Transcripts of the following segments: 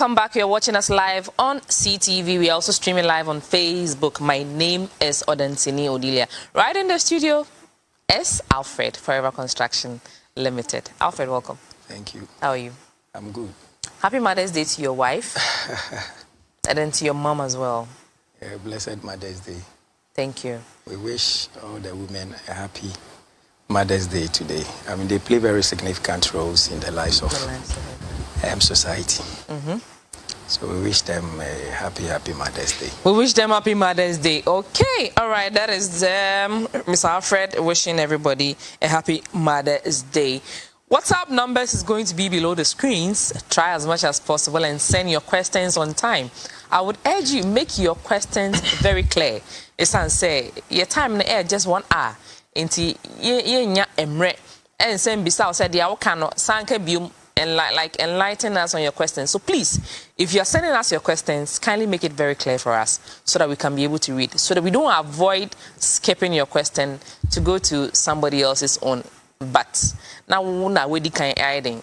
Welcome back. You're watching us live on CTV. We're also streaming live on Facebook. My name is Odentini Odilia. Right in the studio is Alfred, Forever Construction Limited. Alfred, welcome. Thank you. How are you? I'm good. Happy Mother's Day to your wife and then to your mom as well. Blessed Mother's Day. Thank you. We wish all the women a happy Mother's Day today. I mean, they play very significant roles in the lives of society. So we wish them a happy Mother's Day. We wish them happy Mother's Day. Okay, all right. That is Mr. Alfred wishing everybody a happy Mother's Day. WhatsApp numbers is going to be below the screens. Try as much as possible and send your questions on time. I would urge you, make your questions very clear. It's and say your time in the air just 1 hour. Inti ye emre and send bisa said ya cannot sanke bium and like enlighten us on your questions. So please, if you're sending us your questions, kindly make it very clear for us so that we can be able to read, so that we don't avoid skipping your question to go to somebody else's own. But now we can adding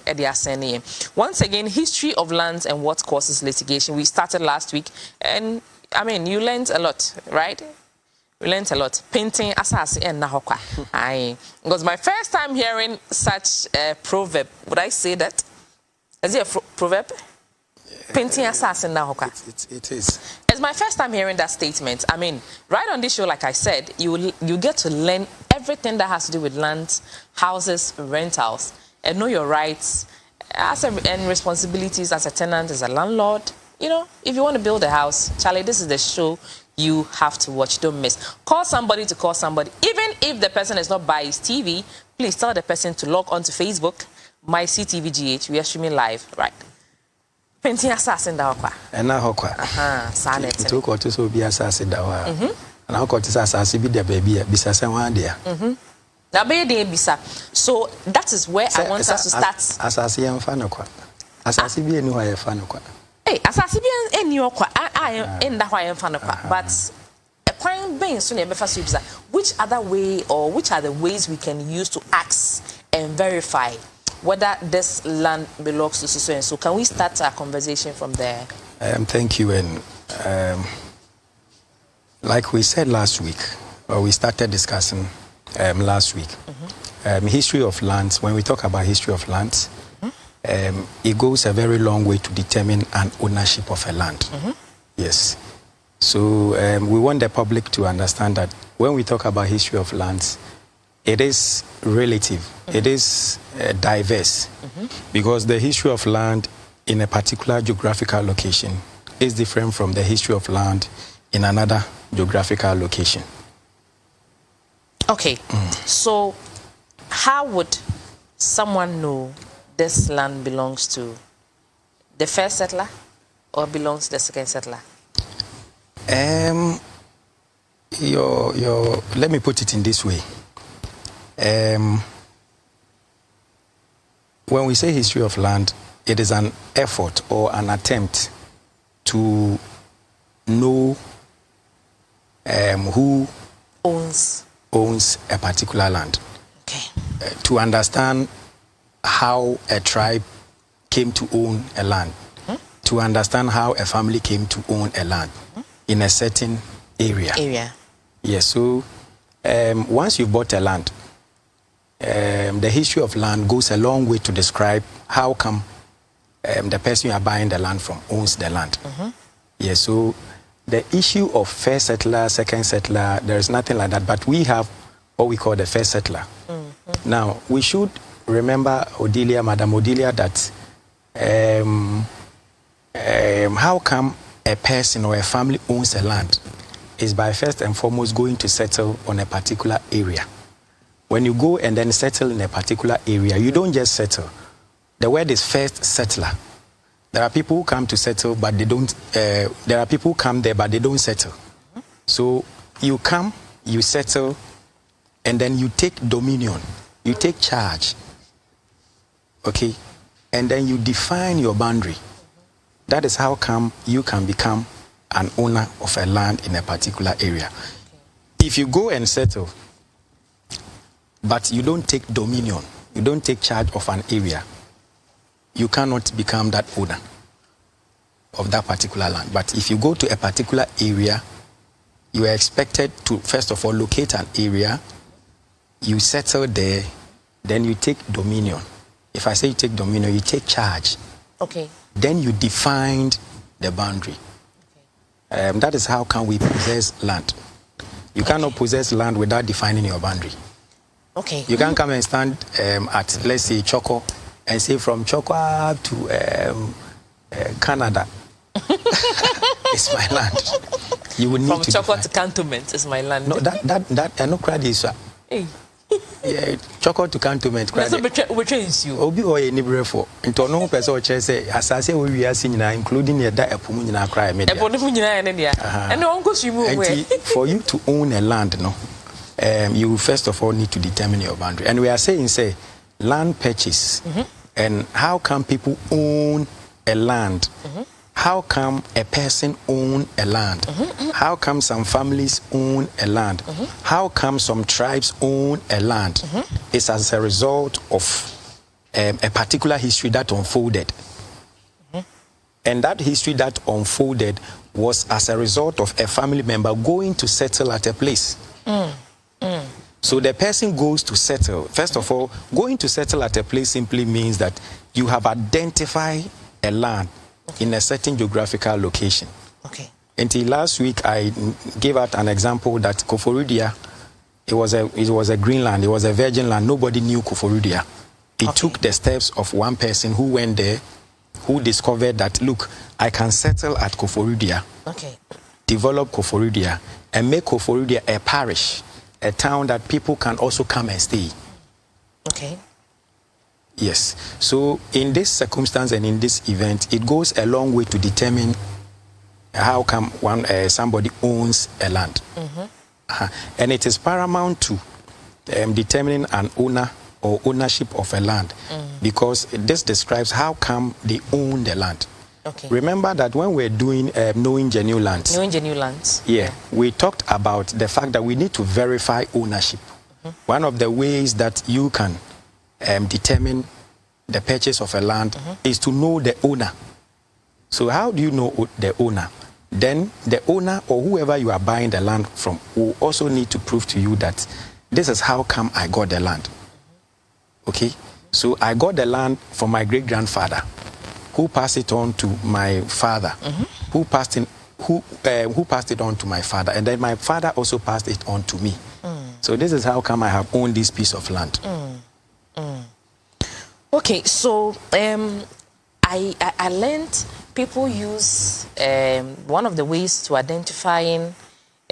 once again, history of lands and what causes litigation. We started last week, and I mean, you learned a lot, right? We learned a lot. Painting asasi and nahokwa. It was my first time hearing such a proverb. Would I say that? Is it a proverb? Painting asasi and nahokwa. It is. It's my first time hearing that statement. I mean, right on this show, like I said, you get to learn everything that has to do with lands, houses, rentals, and know your rights and responsibilities as a tenant, as a landlord. You know, if you want to build a house, Charlie, this is the show you have to watch. Don't miss. Call somebody to call somebody. Even if the person is not by his TV, please tell the person to log on to Facebook, my CTVGH. We are streaming live, right? Painting assassin da hokwa. Ena hokwa. Sanet. To ko to so bi assassin da wa. Na hokwa to assassin bi da baby bisa san wa dia. Na be dey bisa. So that is where I want us to start. Assassin yan fa no kwa. Assassin bi eni ho ya fa no kwa. Hey, assassin bi eni ho kwa. In that way, but a point being soon, which other way or which are the ways we can use to ask and verify whether this land belongs to so and so? Can we start our conversation from there? Thank you. And like we said last week, or we started discussing last week, history of lands. When we talk about history of lands, it goes a very long way to determine an ownership of a land. Yes. So we want the public to understand that when we talk about history of lands, it is relative, it is diverse, because the history of land in a particular geographical location is different from the history of land in another geographical location. Okay, so how would someone know this land belongs to the first settler or belongs to the second settler? Let me put it in this way. When we say history of land, it is an effort or an attempt to know who owns a particular land. Okay. To understand how a tribe came to own a land. To understand how a family came to own a land in a certain area. Yes, so once you've bought a land, the history of land goes a long way to describe how come the person you are buying the land from owns the land. Yes, so the issue of first settler, second settler, there is nothing like that, but we have what we call the first settler. Now, we should remember Madam Odilia, that how come a person or a family owns a land is by first and foremost going to settle on a particular area. When you go and then settle in a particular area, you don't just settle. The word is first settler. There are people who come to settle, but they don't. There are people who come there, but they don't settle. So you come, you settle, and then you take dominion, you take charge. Okay, and then you define your boundary. That is how come you can become an owner of a land in a particular area. If you go and settle, but you don't take dominion, you don't take charge of an area, you cannot become that owner. of that particular land. But if you go to a particular area, you are expected to, first of all, locate an area, you settle there, then you take dominion. If I say you take dominion, you take charge. Okay. Then you define the boundary. Okay. That is how can we possess land. You cannot possess land without defining your boundary. Okay. You can't come and stand at, let's say, Choco, and say from Choco up to Canada, it's my land. You would need from to Choco define. to Cantonment is my land. No, that no credit is. Hey. Yeah, Choco to Cantonment. Which is you? Obi or any brefo. Into no person or say, as I say, we are seeing including the Epumina cry media. And no uncle you move. For you to own a land, no, you first of all need to determine your boundary. And we are saying, say, land purchase. And how can people own a land? How come a person own a land? How come some families own a land? How come some tribes own a land? It's as a result of a particular history that unfolded. And that history that unfolded was as a result of a family member going to settle at a place. So the person goes to settle. First of all, going to settle at a place simply means that you have identified a land in a certain geographical location. Okay. Until last week, I gave out an example that Koforidua, it was a green land, it was a virgin land. Nobody knew Koforidua. It took the steps of one person who went there, who discovered that, look, I can settle at Koforidua, develop Koforidua, and make Koforidua a parish, a town that people can also come and stay. Okay. Yes. So in this circumstance and in this event, it goes a long way to determine how come somebody owns a land. And it is paramount to determining an owner or ownership of a land, because this describes how come they own the land. Okay. Remember that when we're doing knowing genuine lands. Knowing genuine lands. Yeah. We talked about the fact that we need to verify ownership. One of the ways that you can determine the purchase of a land is to know the owner. So how do you know the owner? Then the owner or whoever you are buying the land from will also need to prove to you that this is how come I got the land. Okay? So I got the land from my great-grandfather, who passed it on to my father, who passed it on to my father, and then my father also passed it on to me. So this is how come I have owned this piece of land. Okay, so I learned people use one of the ways to identifying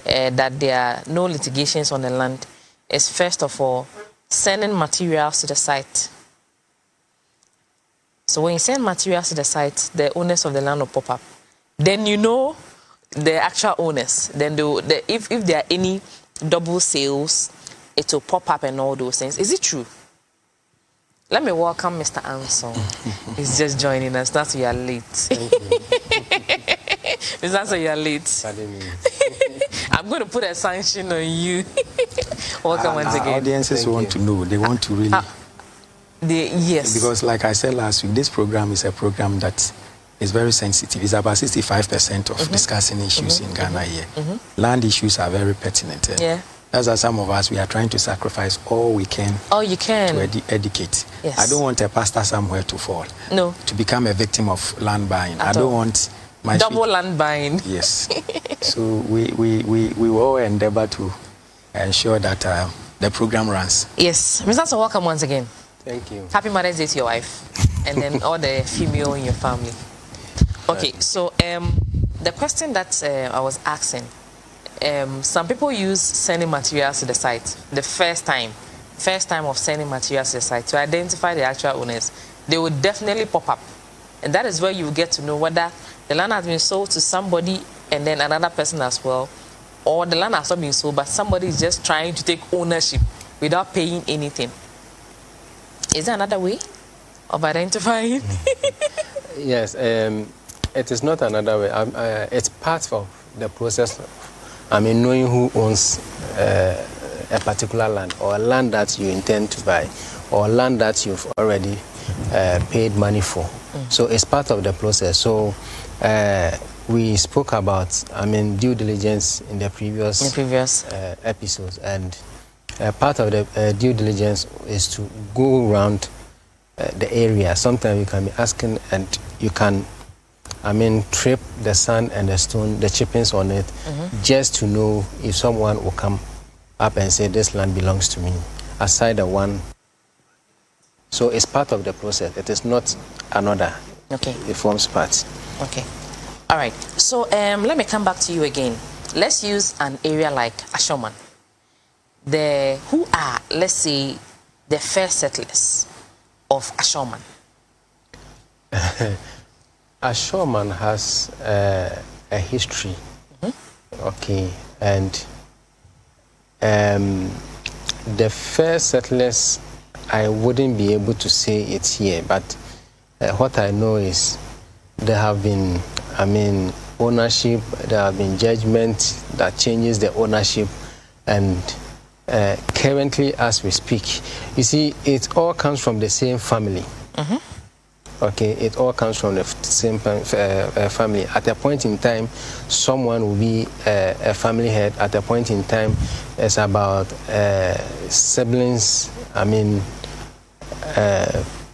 that there are no litigations on the land is first of all sending materials to the site. So when you send materials to the site, the owners of the land will pop up. Then you know the actual owners. Then if there are any double sales, it will pop up and all those things. Is it true? Let me welcome Mr. Anson. He's just joining us. That's why you are late. Mr. Anson, you are late. I'm going to put a sanction on you. Welcome once again. Audiences want to know. They want to really... yes. Because like I said last week, this program is a program that is very sensitive. It's about 65% of discussing issues in Ghana here. Land issues are very pertinent. Yeah. That's why some of us, we are trying to sacrifice all we can. All you can. To educate. Yes. I don't want a pastor somewhere to fall. No. To become a victim of land buying. I don't want my... Double land buying. Yes. So we will all endeavor to ensure that the program runs. Yes. Mr. Anson, welcome once again. Thank you. Happy Mother's Day to your wife. And then all the female in your family. Okay, so the question that I was asking, some people use sending materials to the site the first time of sending materials to the site to identify the actual owners. They will definitely pop up, and that is where you get to know whether the land has been sold to somebody and then another person as well, or the land has not been sold but somebody is just trying to take ownership without paying anything. Is there another way of identifying? Yes, it is not another way. It's part of the process. I mean, knowing who owns a particular land, or a land that you intend to buy, or land that you've already paid money for. So it's part of the process. So we spoke about, due diligence in the previous episodes, and part of the due diligence is to go around the area. Sometimes you can be asking, and you can, trip the sand and the stone, the chippings on it, just to know if someone will come up and say, this land belongs to me, aside the one. So it's part of the process. It is not another. Okay. It forms part. Okay. All right. So let me come back to you again. Let's use an area like Ashoman. Who are, let's say, the first settlers of Ashoman? Ashoman has a history. Okay. And the first settlers, I wouldn't be able to say it here, but what I know is there have been, ownership, there have been judgment that changes the ownership, and currently as we speak, you see, it all comes from the same family. Okay, it all comes from the same family. At a point in time, someone will be a family head. At a point in time, it's about siblings,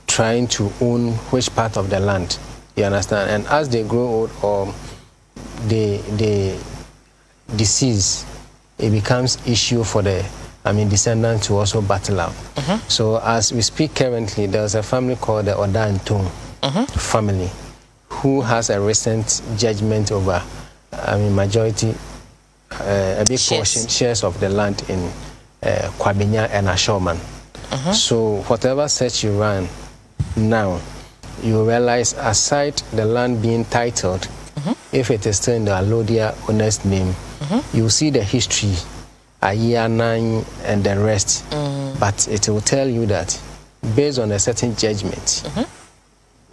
trying to own which part of the land. You understand? And as they grow old or they decease, it becomes issue for the descendants to also battle out. So as we speak currently, there's a family called the Siwodantvshow family, who has a recent judgment over majority, a big portion, shares of the land in Kwabenya and Ashoman. So whatever search you run now, you realize aside the land being titled, if it is still in the Alodia owner's name, you see the history, Ayana and the rest, but it will tell you that based on a certain judgment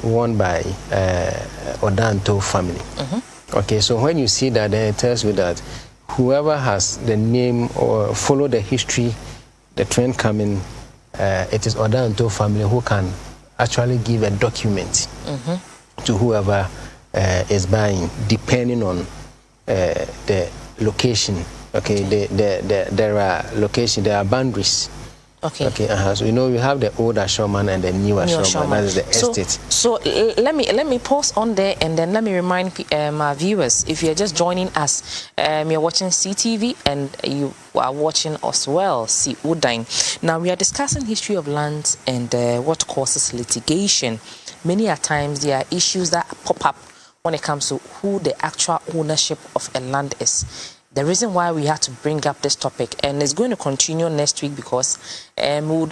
won by Siwodantvshow family. Okay, so when you see that, then it tells you that whoever has the name or follow the history, the trend coming, it is Siwodantvshow family who can actually give a document to whoever is buying, depending on the location. Okay, there are locations, there are boundaries. Okay. Okay. So you have the old Ashoman and the new Ashoman. That is the estate. So let me pause on there, and then let me remind our viewers, if you're just joining us, you're watching CTV and you are watching as well Siwodan. Now we are discussing history of lands and what causes litigation. Many a times there are issues that pop up when it comes to who the actual ownership of a land is. The reason why we had to bring up this topic, and it's going to continue next week, because we'll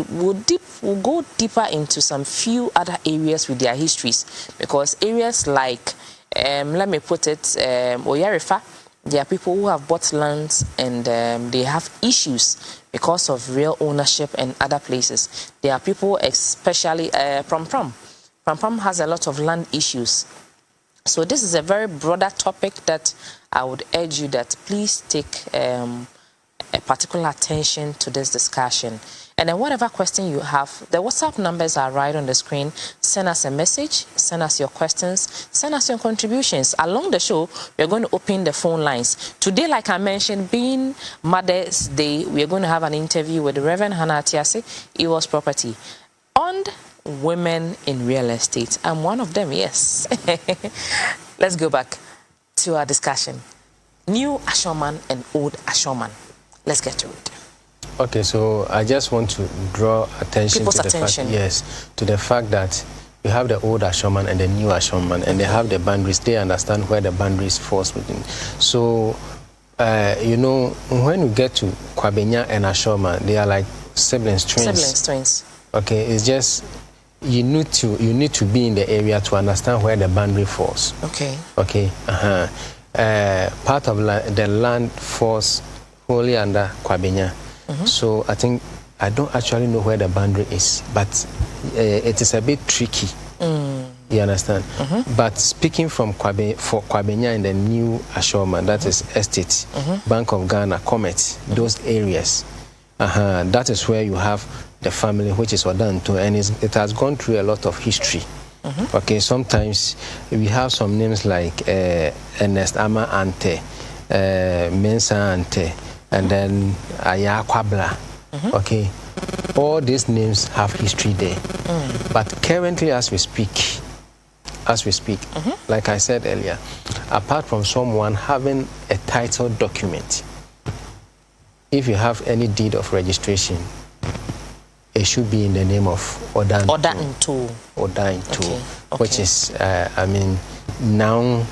go deeper into some few other areas with their histories, because areas like, let me put it, Oyarifa, there are people who have bought lands and they have issues because of real ownership, and other places. There are people, especially Prom has a lot of land issues. So this is a very broader topic that I would urge you that please take a particular attention to this discussion. And then whatever question you have, the WhatsApp numbers are right on the screen. Send us a message, send us your questions, send us your contributions. Along the show, we're going to open the phone lines. Today, like I mentioned, being Mother's Day, we're going to have an interview with Reverend Hannah Atiase, Ewas Property, on women in real estate. I'm one of them, yes. Let's go back to our discussion. New Ashoman and old Ashoman. Let's get to it. Okay, so I just want to draw attention People's to the attention. fact, to the fact that you have the old Ashoman and the new Ashoman, and they have the boundaries. They understand where the boundaries falls within. So, when you get to Kwabenya and Ashoman, they are like siblings, twins. Okay, it's just you need to be in the area to understand where the boundary falls. Okay. Part of the land falls wholly under Kwabenya. So I don't actually know where the boundary is, but it is a bit tricky. You understand? But speaking from Kwabenya and the new Ashoman, that is estate, Bank of Ghana, Comet, those areas, that is where you have the family, which is Siwodantvshow, and it has gone through a lot of history. Okay, sometimes we have some names like Ernest Ama Ante, Mensa Ante, and then Ayakwabla. Okay, all these names have history there. But currently, as we speak, like I said earlier, apart from someone having a title document, if you have any deed of registration, it should be in the name of Odanto, which is, I mean, now,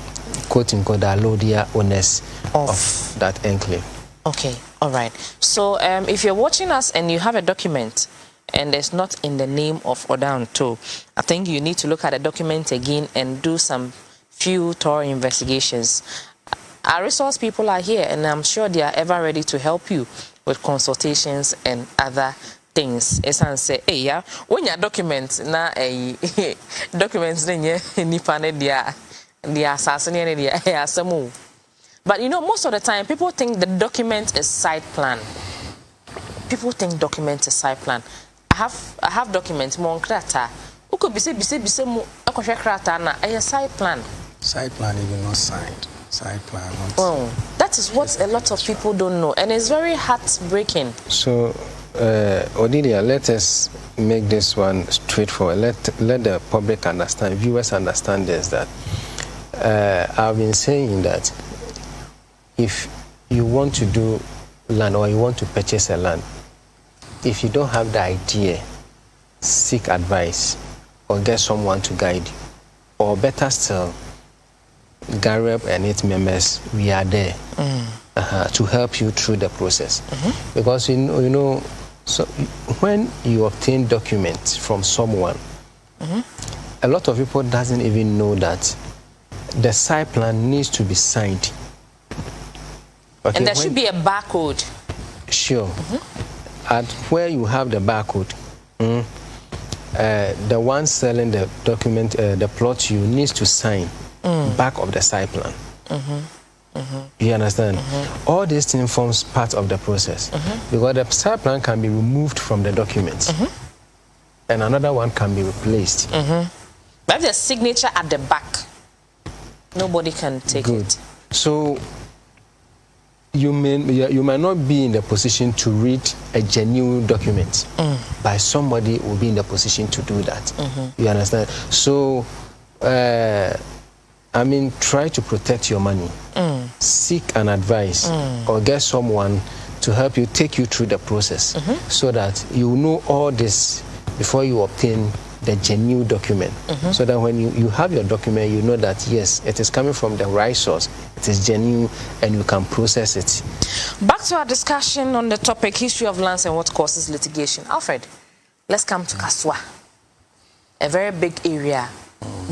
quote unquote, the Alodia owners of that enclave. Okay, all right. So if you're watching us and you have a document and it's not in the name of Odanto, I think you need to look at the document again and do some few thorough investigations. Our resource people are here, and I'm sure they are ever ready to help you with consultations and other things. As I say, hey, yeah, when your documents na documents nipa ne dia assassin dia some. But you know, most of the time, people think the document is site plan. People think document is site plan. I have documents more krata. Uko bise mo akwhwe krata na a site plan. Site plan even not signed. Site plan. Oh, that is what a lot of people don't know, and it's very heartbreaking. So, Odilia, let us make this one straightforward. Let the public understand, viewers understand this, that I've been saying that if you want to do land or you want to purchase a land, if you don't have the idea, seek advice or get someone to guide you, or better still, Gareb and its members, we are there to help you through the process. Because you know, so when you obtain documents from someone, a lot of people doesn't even know that the site plan needs to be signed. Okay, and there should be a barcode. Sure. At where you have the barcode, the one selling the document, the plot to you, needs to sign back of the site plan. You understand? All these things forms part of the process, because the site plan can be removed from the document and another one can be replaced. But the signature at the back, nobody can take it. So you might not be in the position to read a genuine document, but somebody will be in the position to do that. You understand? So I mean, try to protect your money. Seek an advice or get someone to help you, take you through the process, so that you know all this before you obtain the genuine document. So that when you have your document, you know that yes, it is coming from the right source, it is genuine, and you can process it. Back to our discussion on the topic, history of lands and what causes litigation. Alfred, let's come to Kaswa, a very big area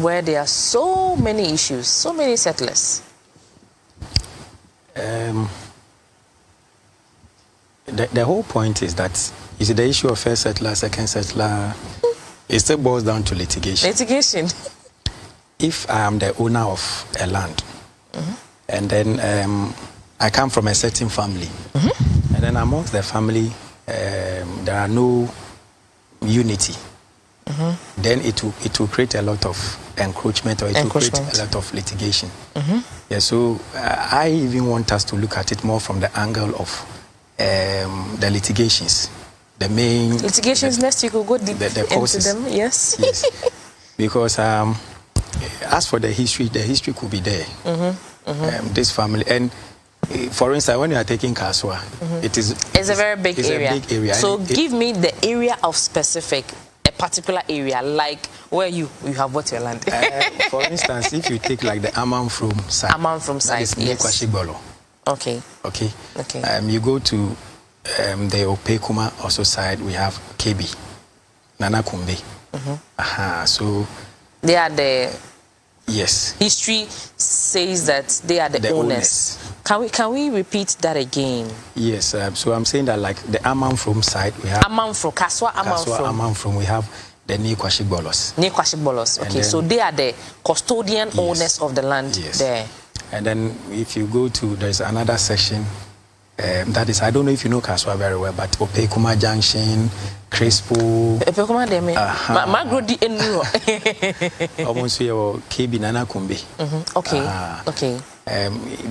where there are so many issues, so many settlers. The whole point is that, you see, the issue of first settler, second settler, it still boils down to litigation. Litigation. If I am the owner of a land, and then I come from a certain family, and then amongst the family, there are no unity, then it will create a lot of encroachment, or it will create a lot of litigation. Yeah, so I even want us to look at it more from the angle of the litigations. The main litigations, next week we'll go deep into them. Yes. Because as for the history could be there. This family, and for instance, when you are taking Kaswa, it's a very big area. A big area. So give me the area of specific, a particular area, like where you have bought your land. For instance, if you take like the Amanfrom side. Amanfrom side, yes. Okay. You go to the Opekuma also side, we have KB, Nana Kumbe. So they are the... Yes. History says that they are the owners. Can we repeat that again? Yes. So I'm saying that, like the Amanfrom side, we have Kaswa Amanfrom. We have the Nikwashigbolos. Okay, so they are the custodian owners of the land there. And then if you go to, there's another section That is, I don't know if you know Kaswa very well, but Opekuma Junction, Crespo. Opekuma Deme. My grody in New Almost here, KB Nana Kumbi. Okay. Okay.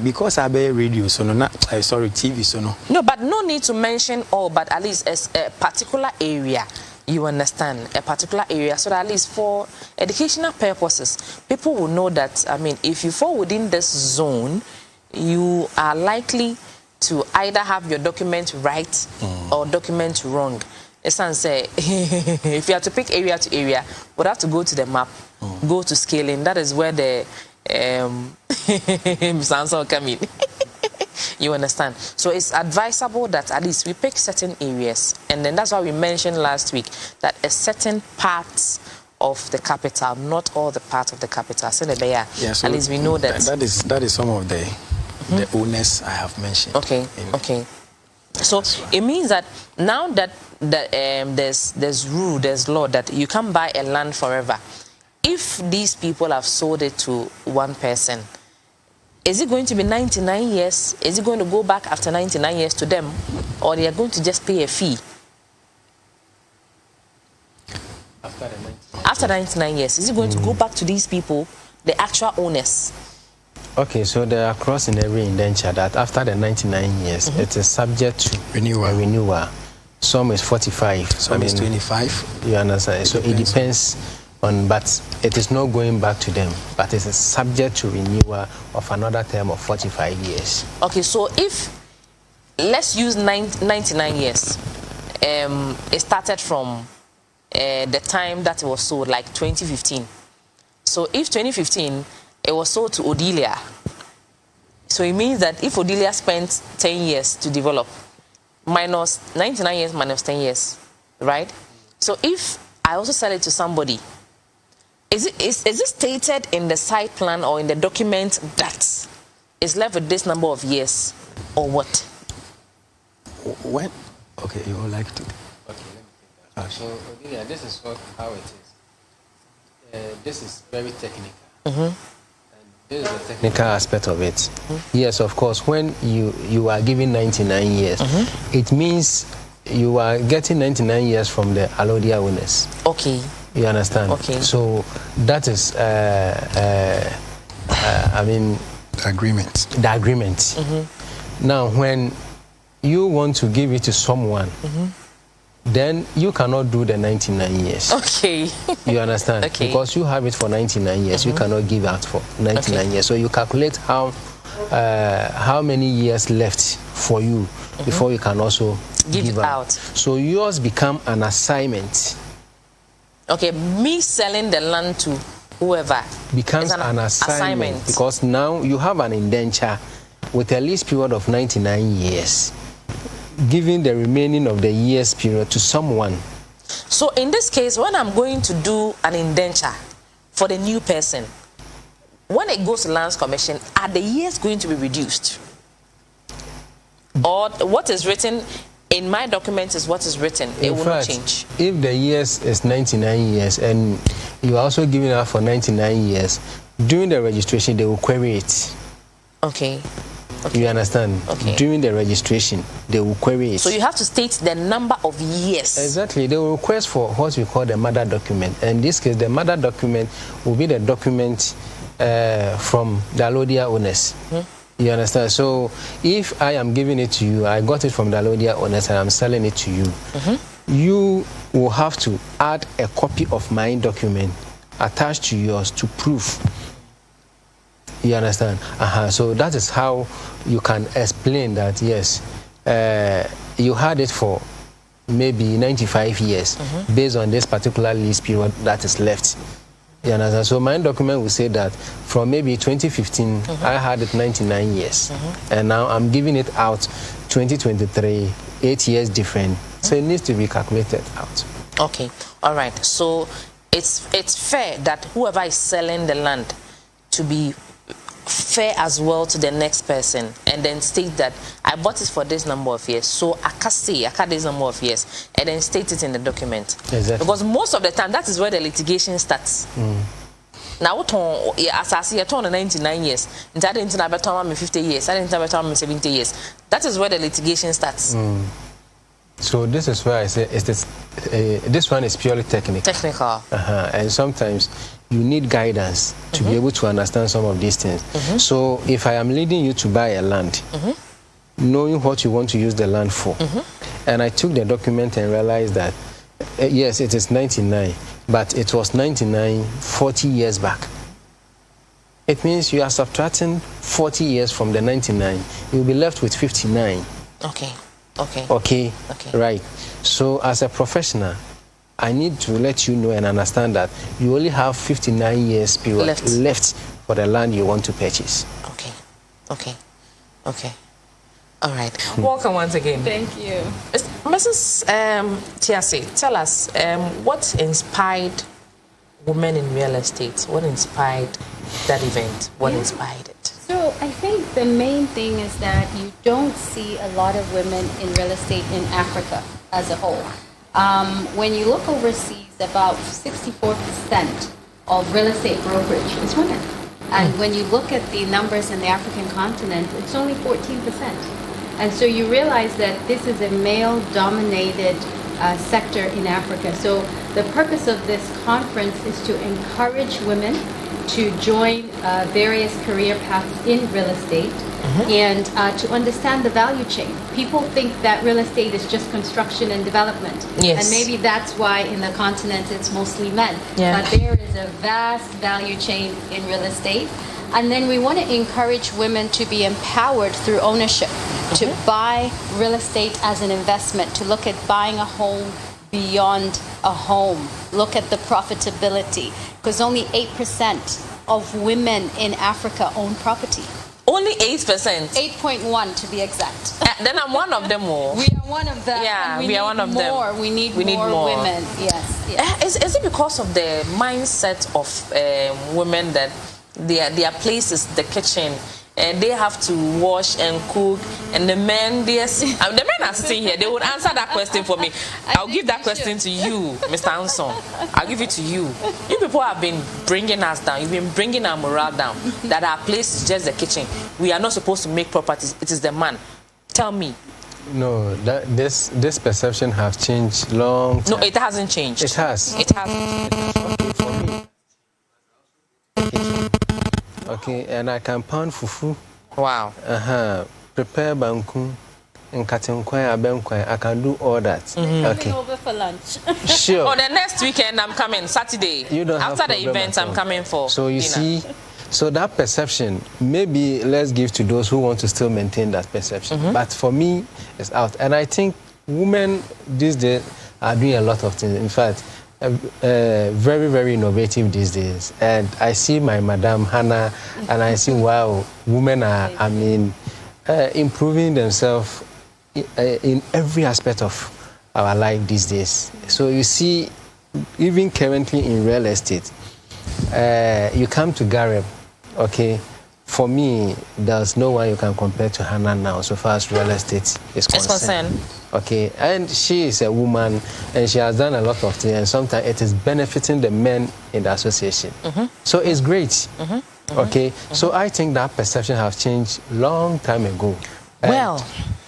Because I bear radio, so no, sorry, TV, so no. No, but no need to mention all, but at least as a particular area. You understand, a particular area, so that at least for educational purposes, people will know that, I mean, if you fall within this zone, you are likely to either have your document right or document wrong. It's say if you have to pick area to area, we'll have to go to the map, go to scaling. That is where the Mr. come in. You understand? So it's advisable that at least we pick certain areas, and then that's why we mentioned last week that a certain part of the capital, not all the parts of the capital. So at least we know that. That is some of the owners I have mentioned. Okay. Okay. So it means that now that there's rule, there's law that you can't buy a land forever. If these people have sold it to one person, is it going to be 99 years? Is it going to go back after 99 years to them? Or they are going to just pay a fee? After 99 years, is it going to go back to these people, the actual owners? Okay, so there are clause in every indenture that after the 99 years, it is subject to renewal. Some is 45. Some is 25. You understand? So it depends on, but it is not going back to them, but it is subject to renewal of another term of 45 years. Okay, so if, let's use 99 years, it started from the time that it was sold, like 2015. So if 2015, it was sold to Odilia, so it means that if Odilia spent 10 years to develop, minus 99 years minus 10 years, right? So if I also sell it to somebody, is it stated in the site plan or in the document that is left with this number of years, or what? When? Okay, you would like to. Okay, let me take that. So, Odilia, this is how it is. This is very technical. This is the technical aspect of it. Yes, of course, when you are given 99 years, it means you are getting 99 years from the Alodia owners. Okay. You understand? Okay. So that is, I mean... The agreement. The agreement. Now, when you want to give it to someone, then you cannot do the 99 years. Okay. You understand? Okay. Because you have it for 99 years. You cannot give out for 99 years. So you calculate how many years left for you before you can also give it out. So yours become an assignment. Okay, me selling the land to whoever becomes an assignment because now you have an indenture with a lease period of 99 years. Giving the remaining of the years period to someone. So in this case, when I'm going to do an indenture for the new person, when it goes to Lands Commission, are the years going to be reduced? Or what is written in my document is what is written? It will not change. If the years is 99 years and you are also giving out for 99 years, during the registration, they will query it. Okay. Okay. You understand? Okay. During the registration, they will query it. So you have to state the number of years. Exactly. They will request for what we call the mother document. And in this case, the mother document will be the document from the Alodia owners. You understand? So if I am giving it to you, I got it from the Alodia owners and I'm selling it to you, you will have to add a copy of my document attached to yours to prove. You understand? So that is how you can explain that, yes, you had it for maybe 95 years based on this particular lease period that is left. You understand? So my document will say that from maybe 2015, I had it 99 years. And now I'm giving it out 2023, 8 years different. So it needs to be calculated out. Okay. All right. So it's fair that whoever is selling the land to be fair as well to the next person and then state that I bought it for this number of years, so I can say I got this number of years and then state it in the document. Exactly. Because most of the time that is where the litigation starts. Now what on as I see a ton 99 years. And I didn't have a ton 50 years. I didn't have a ton 70 years. That is where the litigation starts. So this is where I say this one is purely technical. Technical. And sometimes you need guidance to be able to understand some of these things. So if I am leading you to buy a land, knowing what you want to use the land for, and I took the document and realized that yes, it is 99, but it was 99 40 years back. It means you are subtracting 40 years from the 99. You'll be left with 59. Okay, right. So as a professional, I need to let you know and understand that you only have 59 years period left for the land you want to purchase. Okay. All right. Welcome once again. Thank you. Mrs. Tiase, tell us what inspired women in real estate? What inspired that event? What inspired it? So I think the main thing is that you don't see a lot of women in real estate in Africa as a whole. When you look overseas, about 64% of real estate brokerage is women. And when you look at the numbers in the African continent, it's only 14%. And so you realize that this is a male-dominated sector in Africa. So the purpose of this conference is to encourage women to join various career paths in real estate and to understand the value chain. People think that real estate is just construction and development. Yes. And maybe that's why in the continent it's mostly men. Yeah. But there is a vast value chain in real estate. And then we want to encourage women to be empowered through ownership, to buy real estate as an investment, to look at buying a home beyond a home, look at the profitability, because only 8% of women in Africa own property. Only 8%? 8.1 to be exact. Then I'm one of them more. We are one of them. Yeah, we are one of them. We need more women. Yes. Is it because of the mindset of women that their place is the kitchen and they have to wash and cook, and the men, the men are sitting here, they would answer that question for me. I'll give that question to you, Mr. Anson. I'll give it to you. You people have been bringing us down. You've been bringing our morale down, that our place is just the kitchen. We are not supposed to make properties. It is the man. Tell me. No, this perception has changed long time. No, it hasn't changed. It has. It hasn't. Okay, for me. Okay, and I can pound fufu. Wow. Prepare banku and katenkwan abenkwan. I can do all that. Okay. Over for lunch. Sure. Oh, the next weekend I'm coming, Saturday. You don't After have the event, I'm coming for So you dinner. see, so that perception, maybe let's give to those who want to still maintain that perception. But for me, it's out. And I think women these days are doing a lot of things. In fact, very, very innovative these days. And I see my Madam Hannah, and I see, wow, women are, improving themselves in every aspect of our life these days. So you see, even currently in real estate, you come to Gareb, okay? For me, there's no one you can compare to Hannah now, so far as real estate is concerned. Okay, and she is a woman, and she has done a lot of things, and sometimes it is benefiting the men in the association. So it's great. Okay, so I think that perception has changed long time ago. Well,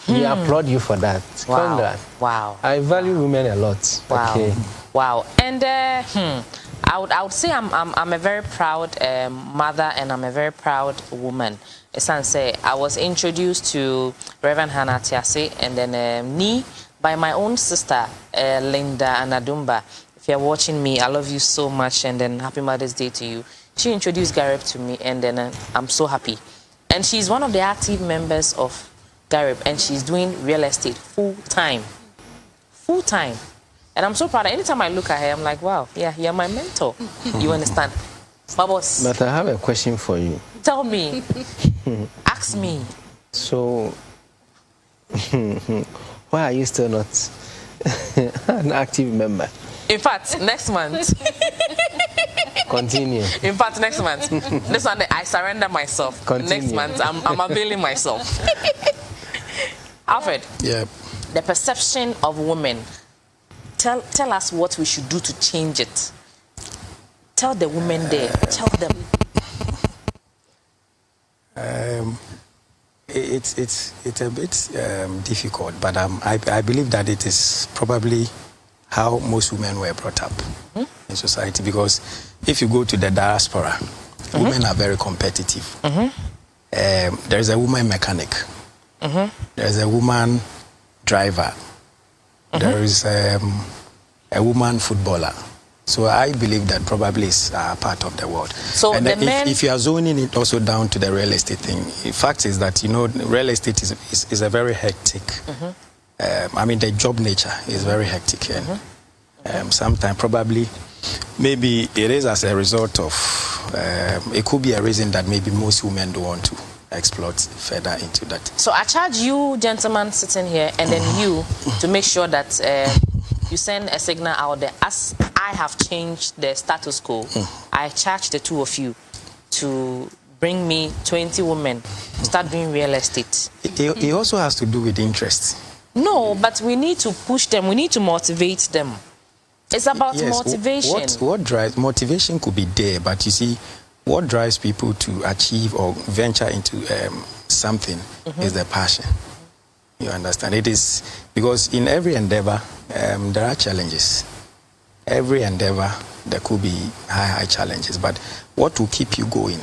we applaud you for that. Wow. Congrats. Wow. I value women a lot. Wow. Okay. Wow. And I would say I'm a very proud mother, and I'm a very proud woman. I was introduced to Reverend Hannah Tiase, and then me by my own sister, Linda Anadumba. If you're watching me, I love you so much, and then happy Mother's Day to you. She introduced Gareb to me, and then I'm so happy. And she's one of the active members of Gareb, and she's doing real estate full-time. Full-time. And I'm so proud. Anytime I look at her, I'm like, wow, yeah, you're my mentor. You understand? My boss. But I have a question for you. Tell me. Ask me. So, why are you still not an active member? In fact, next month. Continue. In fact, next month. This one, I surrender myself. Continue. Next month, I'm availing myself. Alfred. Yeah. The perception of women. Tell us what we should do to change it. Tell the women there. Tell them. It's a bit difficult, but I believe that it is probably how most women were brought up in society. Because if you go to the diaspora, women are very competitive. There's a woman mechanic. There's a woman driver. There is a woman footballer. So I believe that probably is part of the world. So and the men... if you are zoning it also down to the real estate thing, the fact is that, you know, real estate is a very hectic. I mean, the job nature is very hectic. And sometimes probably, maybe it is as a result of, it could be a reason that maybe most women don't want to explore further into that. So I charge you, gentlemen, sitting here, and then you, to make sure that you send a signal out there. As I have changed the status quo, I charge the two of you to bring me 20 women to start doing real estate. It also has to do with interest. No, but we need to push them. We need to motivate them. It's about motivation. What drives motivation could be there, but you see, what drives people to achieve or venture into something is the passion. You understand? It is because in every endeavor there are challenges. Every endeavor there could be high challenges, but what will keep you going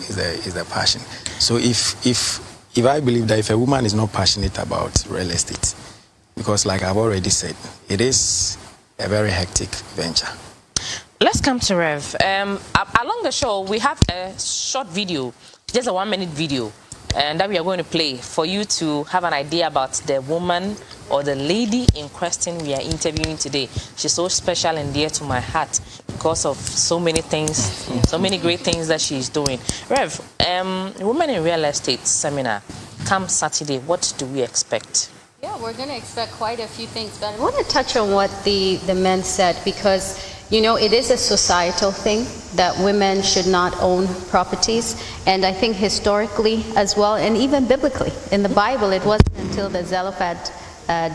is the passion. So if I believe that if a woman is not passionate about real estate, because like I've already said, it is a very hectic venture. Let's come to Rev. Along the show, we have a short video, just a 1-minute video, and that we are going to play for you to have an idea about the woman or the lady in question we are interviewing today. She's so special and dear to my heart because of so many things, so many great things that she's doing. Rev, Women in Real Estate Seminar, come Saturday, what do we expect? Yeah, we're going to expect quite a few things, but I want to touch on what the men said, because you know, it is a societal thing that women should not own properties. And I think historically as well, and even biblically, in the Bible, it wasn't until the Zelophehad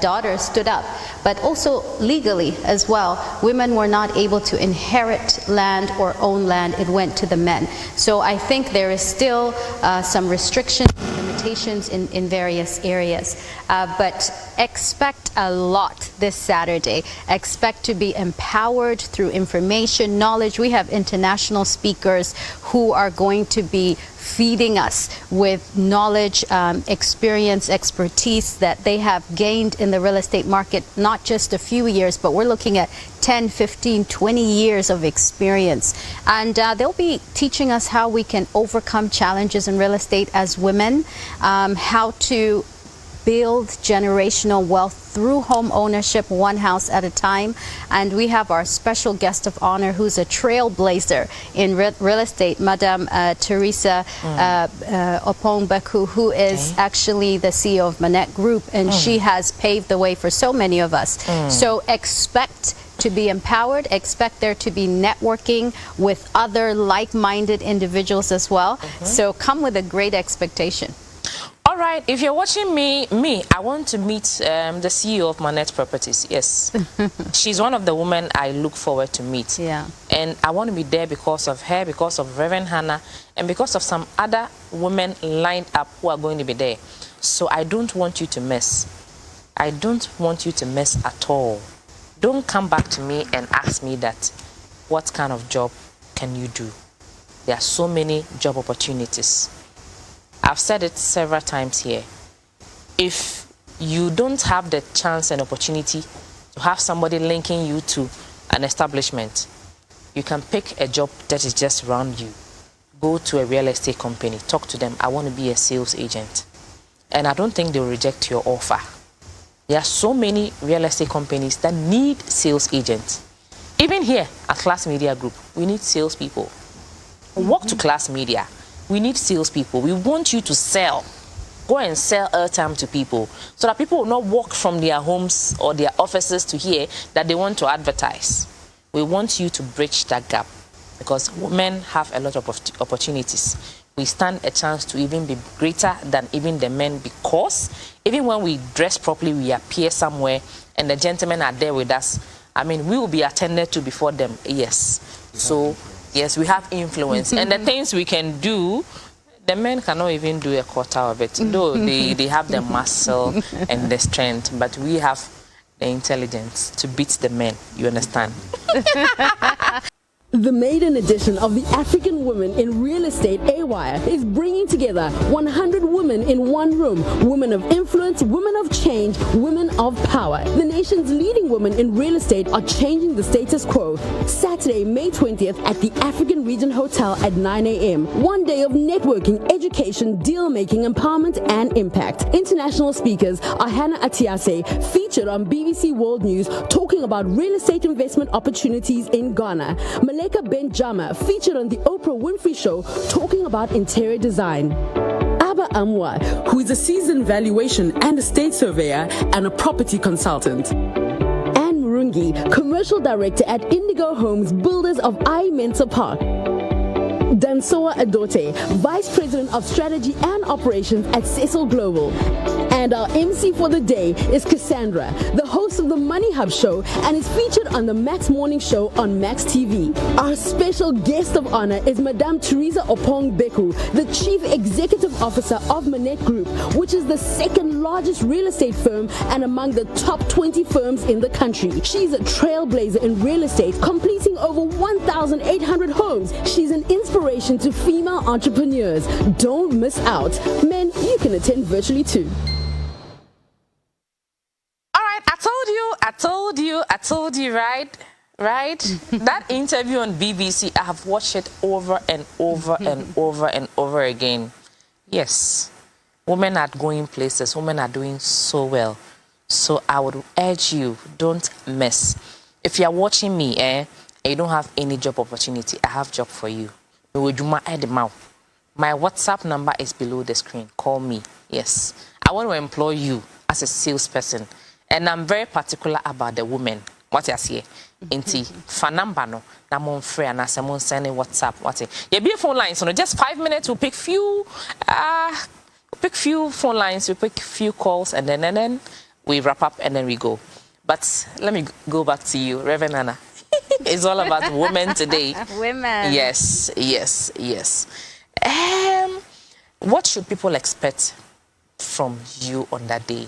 daughter stood up. But also legally as well, women were not able to inherit land or own land. It went to the men. So I think there is still some restrictions, limitations in various areas. But expect a lot this Saturday. Expect to be empowered through information, knowledge. We have international speakers who are going to be feeding us with knowledge, experience, expertise that they have gained in the real estate market, not just a few years, but we're looking at 10, 15, 20 years of experience. And they'll be teaching us how we can overcome challenges in real estate as women, how to build generational wealth through home ownership, one house at a time. And we have our special guest of honor who's a trailblazer in real estate, Madam Teresa Opong-Beku, who is actually the CEO of Manette Group, and she has paved the way for so many of us. So expect to be empowered, expect there to be networking with other like-minded individuals as well. So come with a great expectation. All right, if you're watching me, I want to meet the CEO of Manette Properties. Yes, she's one of the women I look forward to meet. Yeah, and I want to be there because of her, because of Reverend Hannah, and because of some other women lined up who are going to be there. So I don't want you to miss. I don't want you to miss at all. Don't come back to me and ask me that, what kind of job can you do? There are so many job opportunities. I've said it several times here. If you don't have the chance and opportunity to have somebody linking you to an establishment, you can pick a job that is just around you. Go to a real estate company, talk to them. I want to be a sales agent. And I don't think they'll reject your offer. There are so many real estate companies that need sales agents. Even here at Class Media Group, we need salespeople. Walk to Class Media. We need salespeople. We want you to sell. Go and sell airtime to people so that people will not walk from their homes or their offices to here that they want to advertise. We want you to bridge that gap because women have a lot of opportunities. We stand a chance to even be greater than even the men, because even when we dress properly, we appear somewhere and the gentlemen are there with us. I mean, we will be attended to before them. Yes. So Yes, we have influence. And the things we can do, the men cannot even do a quarter of it. Though they have the muscle and the strength, but we have the intelligence to beat the men. You understand? The maiden edition of the African Women in Real Estate AWire is bringing together 100 women in one room. Women of influence, women of change, women of power. The nation's leading women in real estate are changing the status quo. Saturday, May 20th at the African Region Hotel at 9 a.m. 1 day of networking, education, deal-making, empowerment, and impact. International speakers are Hannah Atiase, featured on BBC World News, talking about real estate investment opportunities in Ghana. Maleka Benjama, featured on the Oprah Winfrey Show, talking about interior design. Abba Amwa, who is a seasoned valuation and estate surveyor and a property consultant. Anne Murungi, commercial director at Indigo Homes, builders of I Mensa Park. Dansoa Adote, Vice President of Strategy and Operations at Cecil Global. And our MC for the day is Cassandra, the host of the Money Hub Show and is featured on the Max Morning Show on Max TV. Our special guest of honor is Madame Teresa Opong Beku, the Chief Executive Officer of Manette Group, which is the second largest real estate firm and among the top 20 firms in the country. She's a trailblazer in real estate, completing over 1,800 homes. She's an inspiration to female entrepreneurs. Don't miss out. Men, you can attend virtually too. I told you, right? That interview on BBC, I have watched it over and over and over and over again. Yes, women are going places, women are doing so well. So I would urge you, don't miss. If you are watching me, and you don't have any job opportunity, I have job for you. My WhatsApp number is below the screen. Call me. Yes, I want to employ you as a salesperson. And I'm very particular about the women. What you say? Inti fanambano na mon free na se mon send WhatsApp. What you be phone lines? So just 5 minutes. We'll pick few phone lines. We pick few calls, and then we wrap up and then we go. But let me go back to you, Reverend Anna. It's all about women today. Women. Yes. What should people expect from you on that day?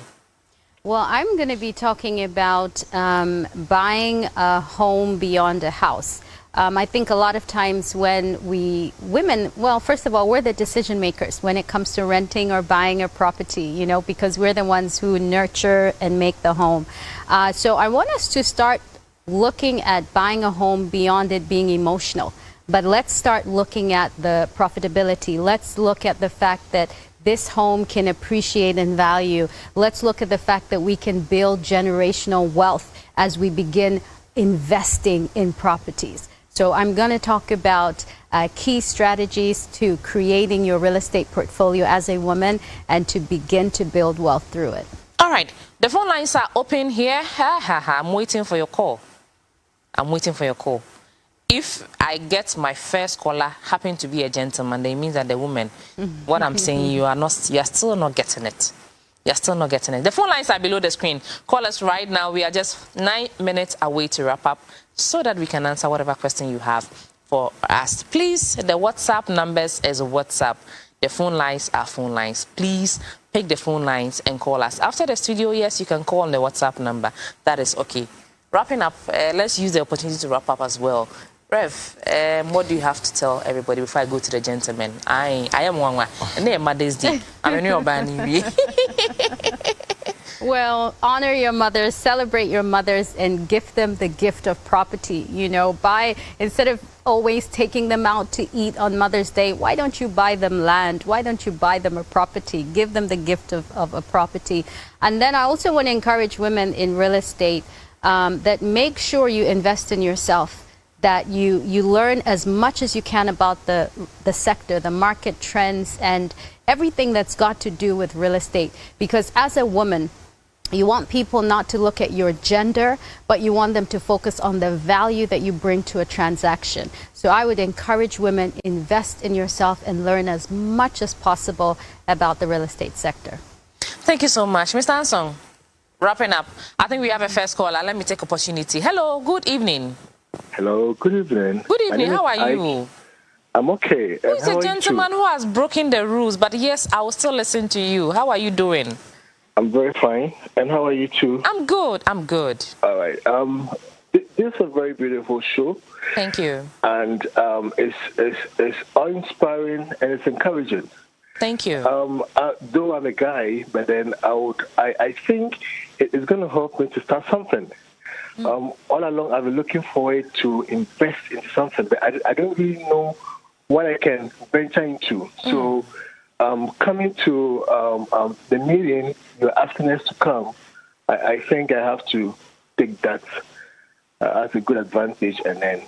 Well, I'm going to be talking about buying a home beyond a house. I think a lot of times when women, well, first of all, we're the decision makers when it comes to renting or buying a property, you know, because we're the ones who nurture and make the home. So I want us to start looking at buying a home beyond it being emotional. But let's start looking at the profitability. Let's look at the fact that this home can appreciate in value. Let's look at the fact that we can build generational wealth as we begin investing in properties. So I'm going to talk about key strategies to creating your real estate portfolio as a woman and to begin to build wealth through it. All right. The phone lines are open here. I'm waiting for your call. If I get my first caller happen to be a gentleman, that means that the woman, what I'm saying, you are still not getting it. You're still not getting it. The phone lines are below the screen. Call us right now. We are just 9 minutes away to wrap up so that we can answer whatever question you have for us. Please, the WhatsApp numbers is WhatsApp. The phone lines are phone lines. Please pick the phone lines and call us. After the studio, yes, you can call on the WhatsApp number. That is okay. Wrapping up, let's use the opportunity to wrap up as well. Rev, what do you have to tell everybody before I go to the gentleman? I am one. And they are Mother's Day. I'm a new band. Well, honor your mothers, celebrate your mothers, and gift them the gift of property. You know, instead of always taking them out to eat on Mother's Day, why don't you buy them land? Why don't you buy them a property? Give them the gift of a property. And then I also want to encourage women in real estate that make sure you invest in yourself, that you learn as much as you can about the sector, the market trends, and everything that's got to do with real estate. Because as a woman, you want people not to look at your gender, but you want them to focus on the value that you bring to a transaction. So I would encourage women, invest in yourself and learn as much as possible about the real estate sector. Thank you so much. Mr. Ansong, wrapping up. I think we have a first caller. Let me take opportunity. Hello, good evening. Hello, good evening. Good evening, how are you? I'm okay. Who's a gentleman who has broken the rules, but yes, I will still listen to you. How are you doing? I'm very fine. And how are you too? I'm good. I'm good. All right. This is a very beautiful show. Thank you. And it's awe-inspiring and it's encouraging. Thank you. Though I'm a guy, but then I think it's going to help me to start something. All along, I've been looking forward to invest in something, but I don't really know what I can venture into. So, coming to the meeting, you're asking us to come. I think I have to take that as a good advantage and then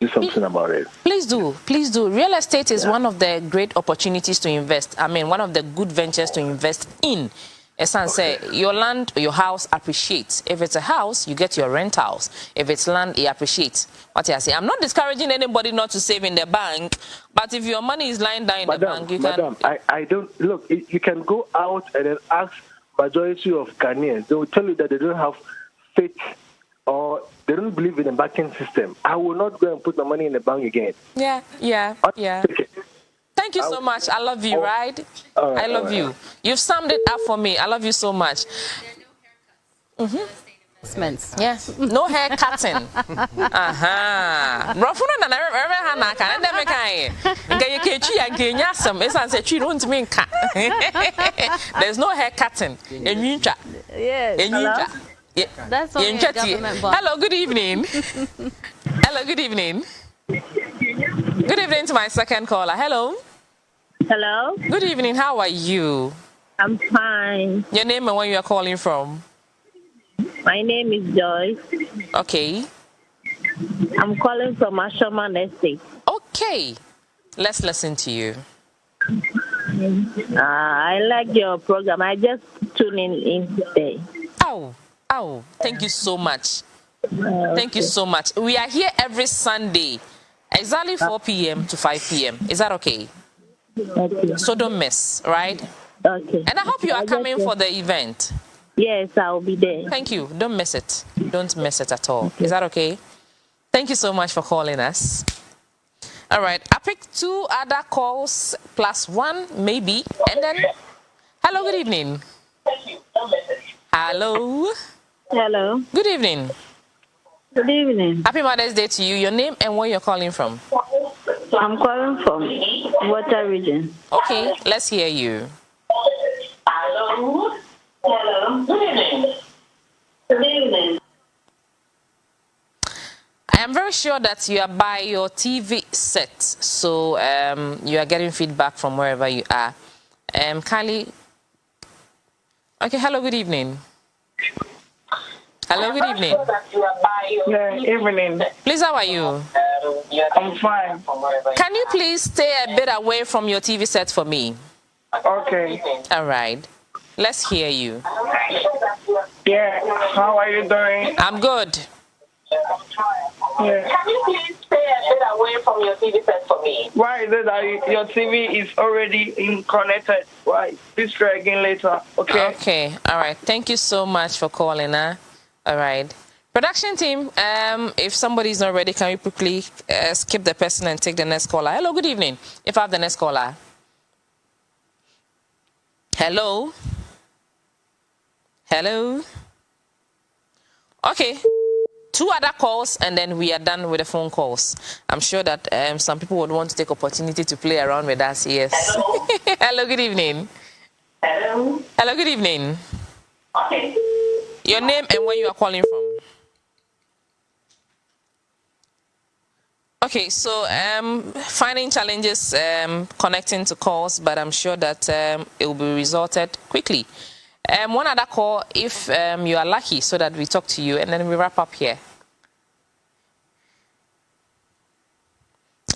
do something about it. Please do. Please do. Real estate is one of the great opportunities to invest. I mean, one of the good ventures to invest in. As I say, your land or your house appreciates. If it's a house, you get your rentals. If it's land, it appreciates. What I say, I'm not discouraging anybody not to save in the bank, but if your money is lying down in the bank, you can... I don't... Look, you can go out and then ask majority of Ghanaians. They will tell you that they don't have faith or they don't believe in the banking system. I will not go and put my money in the bank again. Yeah. Thank you so much. I love you, right? I love you. You've summed it up for me. I love you so much. Yes. No hair cutting. There's no hair cutting. Yes. That's only a government boss. Hello, good evening. Hello, good evening. Good evening to my second caller. Hello. Hello. Good evening. How are you? I'm fine. Your name and where you are calling from? My name is Joyce. Okay. I'm calling from Ashoman Estate. Okay. Let's listen to you. I like your program. I just tuned in today. Oh, thank you so much. Thank you so much. We are here every Sunday, exactly 4 p.m. to 5 p.m. Is that okay? Okay. So don't miss, right? Okay. And I hope you are coming for the event. Yes, I'll be there. Thank you. Don't miss it. Don't miss it at all. Okay. Is that okay? Thank you so much for calling us. All right. I picked 2 other calls plus 1, maybe. And then, hello, good evening. Hello. Hello. Good evening. Good evening. Happy Mother's Day to you. Your name and where you're calling from? I'm calling from Water Region. Okay, let's hear you. Hello. Hello. Good evening. Good evening. I am very sure that you are by your TV set, so you are getting feedback from wherever you are. Kylie. Okay, hello, good evening. Hello, good evening. Yeah, evening. Please, how are you? I'm fine. Can you please stay a bit away from your TV set for me? Okay. All right. Let's hear you. Yeah, how are you doing? I'm good. Yeah. Can you please stay a bit away from your TV set for me? Why is it that your TV is already connected? Why? Please try again later, okay? Okay. All right. Thank you so much for calling, huh? All right. Production team, if somebody is not ready, can you quickly skip the person and take the next caller? Hello, good evening. If I have the next caller. Hello? Hello? Okay. 2 other calls, and then we are done with the phone calls. I'm sure that some people would want to take opportunity to play around with us. Yes. Hello. Hello, good evening. Hello. Hello, good evening. Okay. Your name and where you are calling from? Okay, so finding challenges connecting to calls, but I'm sure that it will be resolved quickly. One other call if you are lucky, so that we talk to you, and then we wrap up here.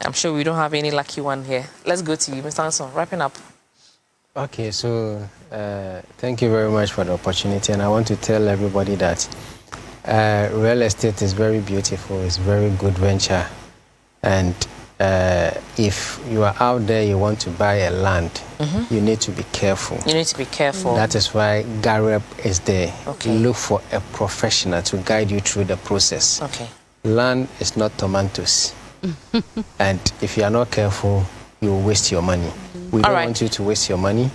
I'm sure we don't have any lucky one here. Let's go to you, Mr. Anson, wrapping up. Okay, so thank you very much for the opportunity, and I want to tell everybody that real estate is very beautiful, it's a very good venture, and if you are out there, you want to buy a land, you need to be careful. You need to be careful. That is why GAREP is there. Okay. Look for a professional to guide you through the process. Okay. land is not tomatoes. And if you are not careful, you will waste your money. We don't want you to waste your money.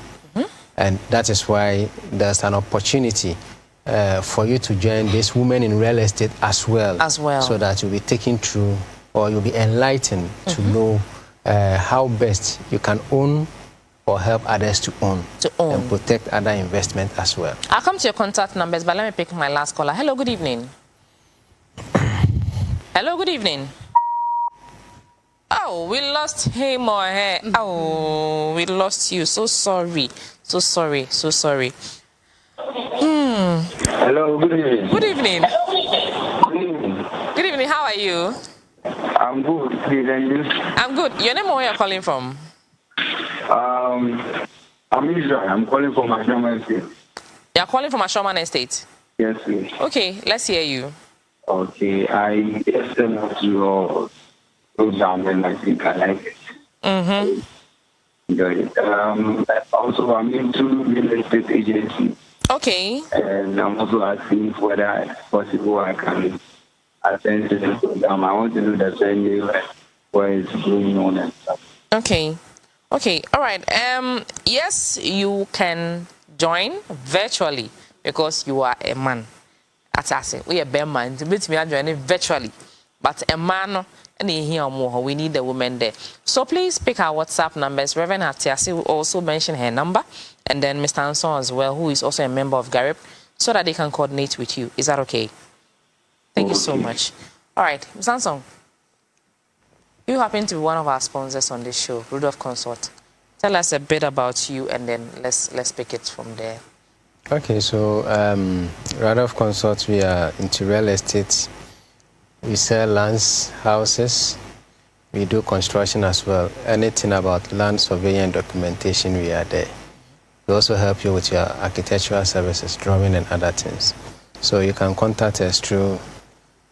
And that is why there's an opportunity for you to join this Women in Real Estate as well. So that you'll be taken through, or you'll be enlightened to know how best you can own or help others to own. And protect other investment as well. I'll come to your contact numbers, but let me pick my last caller. Hello, good evening. Hello, good evening. Oh, we lost him or her. Oh, we lost you. So sorry. So sorry. So sorry. Hello, good evening. Good evening. Good evening. Good evening. How are you? I'm good. I'm good. Your name or where you're calling from? I'm Israel. I'm calling from Ashoman Estate. You're calling from Ashoman Estate? Yes, please. Okay, let's hear you. Okay, I listened to your program and I think I like it. Enjoy it. Also, I'm into real estate agency. Okay. And I'm also asking whether it's possible I can attend to the program. I want to know the venue where it's going on and stuff. Okay. Okay. All right. Yes, you can join virtually because you are a man. That's us. We are a man. We are joining virtually, but a man. We need the women there. So please pick our WhatsApp numbers. Reverend Hatiasi will also mention her number, and then Mr. Anson as well, who is also a member of GARIP, so that they can coordinate with you. Is that okay? Thank you so much. All right, Mr. Anson, you happen to be one of our sponsors on this show, Rudolph Consult. Tell us a bit about you, and then let's pick it from there. Okay, so Rudolph Consult, we are into real estate. We sell lands, houses. We do construction as well. Anything about land surveying and documentation, we are there. We also help you with your architectural services, drawing and other things. So you can contact us through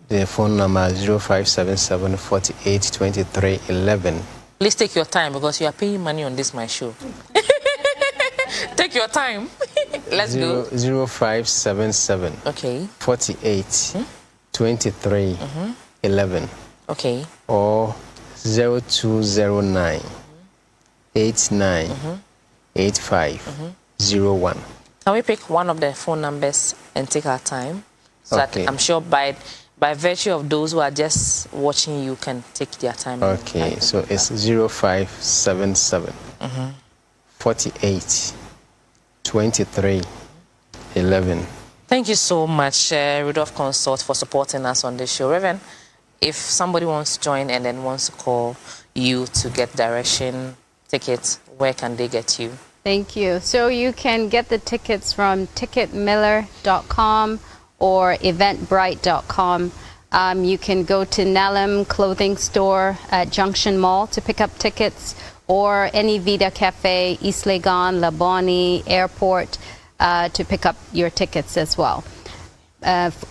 the phone number 0577 48 23 11. Please take your time because you are paying money on this my show. Take your time. Let's go. 0577 okay 48 23 11. Okay. Or 0209 89 85 01. Can we pick one of the phone numbers and take our time? So that I'm sure by virtue of those who are just watching you can take their time. Okay, so it's 0577 48 23 11. Thank you so much, Rudolph Consult, for supporting us on this show. Reverend, if somebody wants to join and then wants to call you to get direction, tickets, where can they get you? Thank you. So you can get the tickets from ticketmiller.com or eventbrite.com. You can go to Nalem Clothing Store at Junction Mall to pick up tickets, or any Vida Cafe, East Legon, La Bonnie, Airport, to pick up your tickets as well.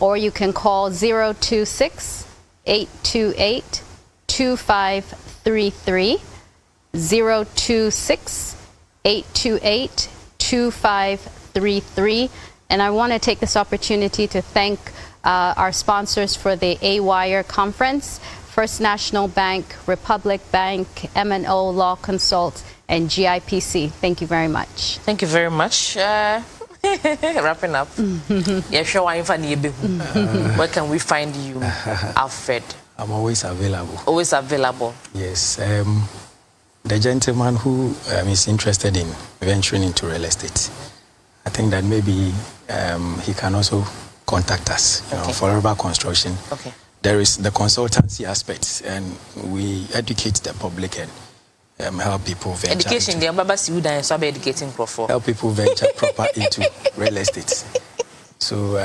Or you can call 026 828 2533, 026 828 2533. And I want to take this opportunity to thank our sponsors for the A-Wire conference: First National Bank, Republic Bank, M&O Law Consult, and GIPC. Thank you very much. Thank you very much. Wrapping up. Where can we find you, Alfred? I'm always available. Always available. Yes. The gentleman who is interested in venturing into real estate, I think that maybe he can also contact us, for urban construction. Okay. There is the consultancy aspect, and we educate the public and help people venture. Education, the Baba Siwodantvshow, so educating Crawford. Help people venture proper into real estate. So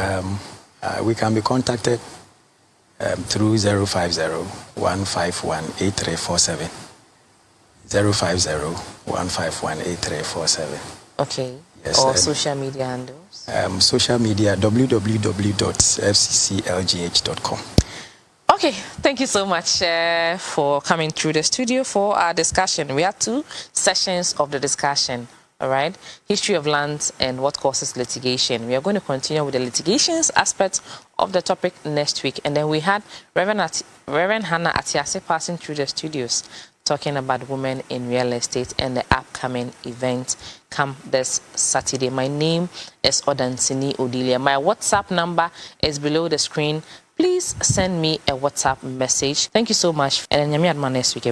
we can be contacted through 050-151-8347. 050-151-8347. Okay. Yes, or social media handles? Social media, www.fcclgh.com. Okay, thank you so much for coming through the studio for our discussion. We had 2 sessions of the discussion. All right, history of lands and what causes litigation. We are going to continue with the litigations aspect of the topic next week. And then we had Reverend Hannah Atiase passing through the studios talking about women in real estate and the upcoming event come this Saturday. My name is Odansini Odilia. My WhatsApp number is below the screen. Please send me a WhatsApp message. Thank you so much. And then Yami next week.